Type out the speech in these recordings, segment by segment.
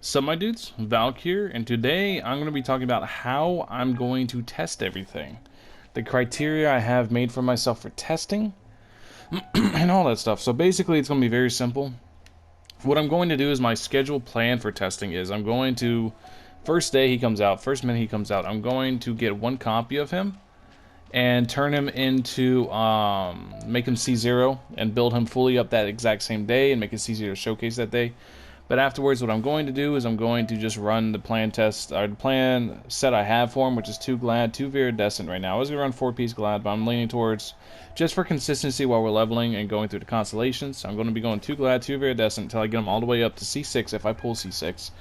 Sup my dudes, Valk here, and today I'm going to be talking about how I'm going to test everything. The criteria I have made for myself for testing, and all that stuff. So basically it's going to be very simple. What I'm going to do is my scheduled plan for testing is I'm going to, first day he comes out, first minute he comes out, I'm going to get one copy of him and turn him into, make him C0 and build him fully up that exact same day and make a C0 showcase that day. But afterwards, what I'm going to do is I'm going to just run the plan test, or the plan set I have for him, which is 2 Glad, 2 Viridescent right now. I was going to run 4-piece Glad, but I'm leaning towards, just for consistency while we're leveling and going through the constellations, I'm going to be going 2 Glad, 2 Viridescent until I get them all the way up to C6 if I pull C6.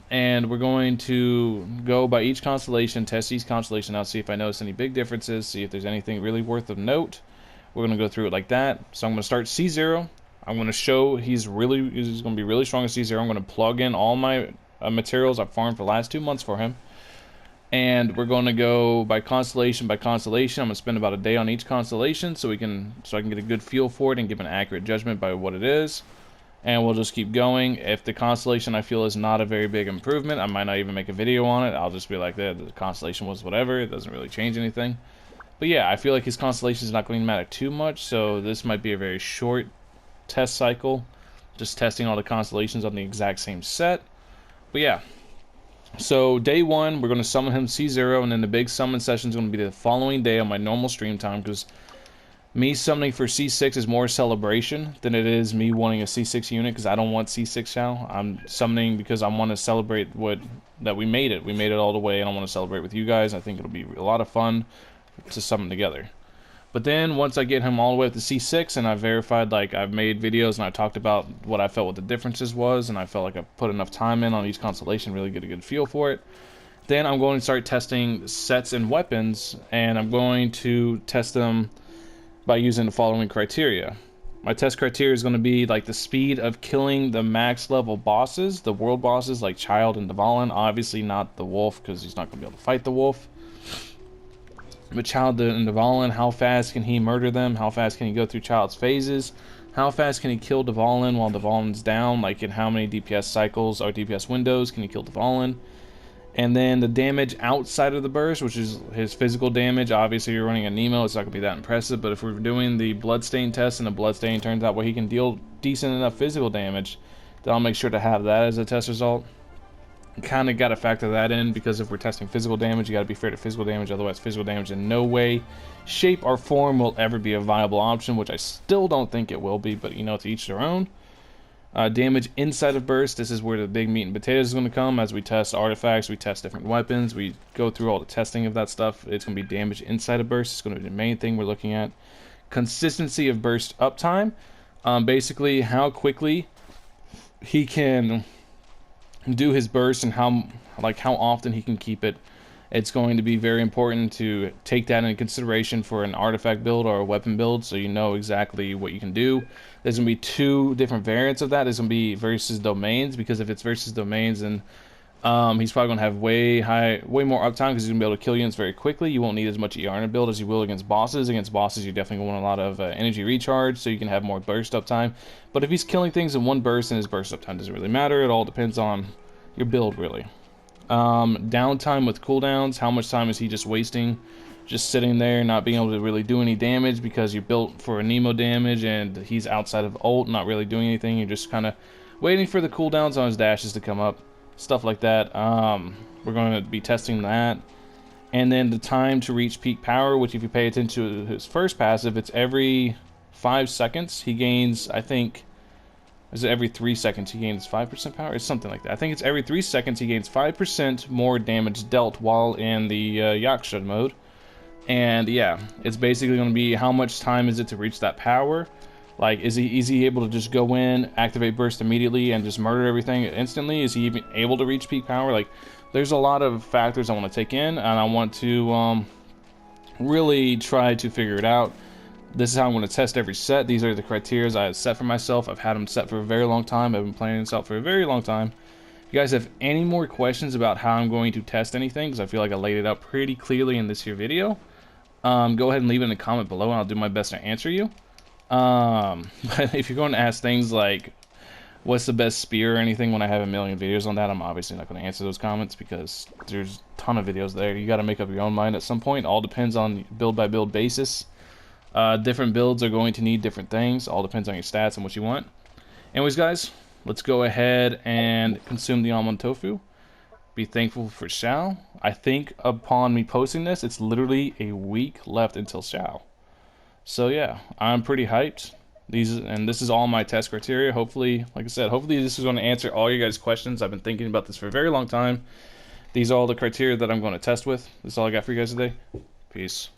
And we're going to go by each constellation, test each constellation out, see if I notice any big differences, see if there's anything really worth of note. We're going to go through it like that. So I'm going to start C0. I'm going to show he's going to be really strong at C0. I'm going to plug in all my materials I've farmed for the last 2 months for him. And we're going to go by constellation by constellation. I'm going to spend about a day on each constellation so I can get a good feel for it and give an accurate judgment by what it is. And we'll just keep going. If the constellation I feel is not a very big improvement, I might not even make a video on it. I'll just be like, the constellation was whatever. It doesn't really change anything. But yeah, I feel like his constellation is not going to matter too much, so this might be a very short test cycle, just testing all the constellations on the exact same set. But yeah, so day 1 we're going to summon him C0, and then the big summon session is going to be the following day on my normal stream time, because me summoning for C6 is more celebration than it is me wanting a C6 unit, because I don't want C6 Xiao. I'm summoning because I want to celebrate that we made it. We made it all the way, and I want to celebrate with you guys. I think it'll be a lot of fun to summon together. But then once I get him all the way up to C6 and I've verified, like, I've made videos and I talked about what I felt what the differences was, and I felt like I put enough time in on each constellation, really get a good feel for it, then I'm going to start testing sets and weapons, and I'm going to test them by using the following criteria. My test criteria is going to be like the speed of killing the max level bosses, the world bosses like Child and Dvalin. Obviously not the wolf, because he's not going to be able to fight the wolf. But Child and Dvalin, how fast can he murder them? How fast can he go through Child's phases? How fast can he kill Dvalin while Dvalin's down? Like, in how many DPS cycles or DPS windows can he kill Dvalin? And then the damage outside of the burst, which is his physical damage. Obviously, you're running a Nemo, it's not going to be that impressive. But if we're doing the Bloodstain test and the Bloodstain turns out where he can deal decent enough physical damage, then I'll make sure to have that as a test result. Kind of got to factor that in, because if we're testing physical damage, you got to be fair to physical damage. Otherwise, physical damage in no way, shape, or form will ever be a viable option, which I still don't think it will be, but you know, to each their own. Damage inside of burst, this is where the big meat and potatoes is going to come. As we test artifacts, we test different weapons, we go through all the testing of that stuff. It's going to be damage inside of burst. It's going to be the main thing we're looking at. Consistency of burst uptime, basically how quickly he can do his burst and how often he can keep it. It's going to be very important to take that into consideration for an artifact build or a weapon build, so you know exactly what you can do. There's going to be 2 different variants of that. There's going to be versus domains, because if it's versus domains, then he's probably going to have way more uptime, because he's going to be able to kill units very quickly. You won't need as much ER in a build as you will against bosses. Against bosses, you definitely want a lot of energy recharge, so you can have more burst uptime. But if he's killing things in one burst, then his burst uptime doesn't really matter. It all depends on your build, really. Downtime with cooldowns, how much time is he just wasting, just sitting there, not being able to really do any damage because you built for a Nemo damage and he's outside of ult, not really doing anything. You're just kind of waiting for the cooldowns on his dashes to come up, stuff like that. We're going to be testing that. And then the time to reach peak power, which if you pay attention to his first passive, it's every 5 seconds. He gains, I think, is it every 3 seconds he gains 5% power? It's something like that. I think it's every 3 seconds he gains 5% more damage dealt while in the Yaksha mode. And yeah, it's basically going to be how much time is it to reach that power. Like, is he able to just go in, activate burst immediately, and just murder everything instantly? Is he even able to reach peak power? Like, there's a lot of factors I want to take in, and I want to really try to figure it out. This is how I'm going to test every set. These are the criteria I have set for myself. I've had them set for a very long time. I've been planning this out for a very long time. If you guys have any more questions about how I'm going to test anything, because I feel like I laid it out pretty clearly in this here video, go ahead and leave it in the comment below, and I'll do my best to answer you. But if you're going to ask things like, what's the best spear or anything when I have a million videos on that. I'm obviously not going to answer those comments because there's a ton of videos there. You got to make up your own mind at some point. All depends on build by build basis. Different builds are going to need different things. All depends on your stats and what you want. Anyways, guys, let's go ahead and consume the almond tofu. Be thankful for Xiao. I think upon me posting this, it's literally a week left until Xiao. So yeah, I'm pretty hyped. This is all my test criteria. Hopefully, like I said, hopefully this is going to answer all your guys' questions. I've been thinking about this for a very long time. These are all the criteria that I'm going to test with. This is all I got for you guys today. Peace.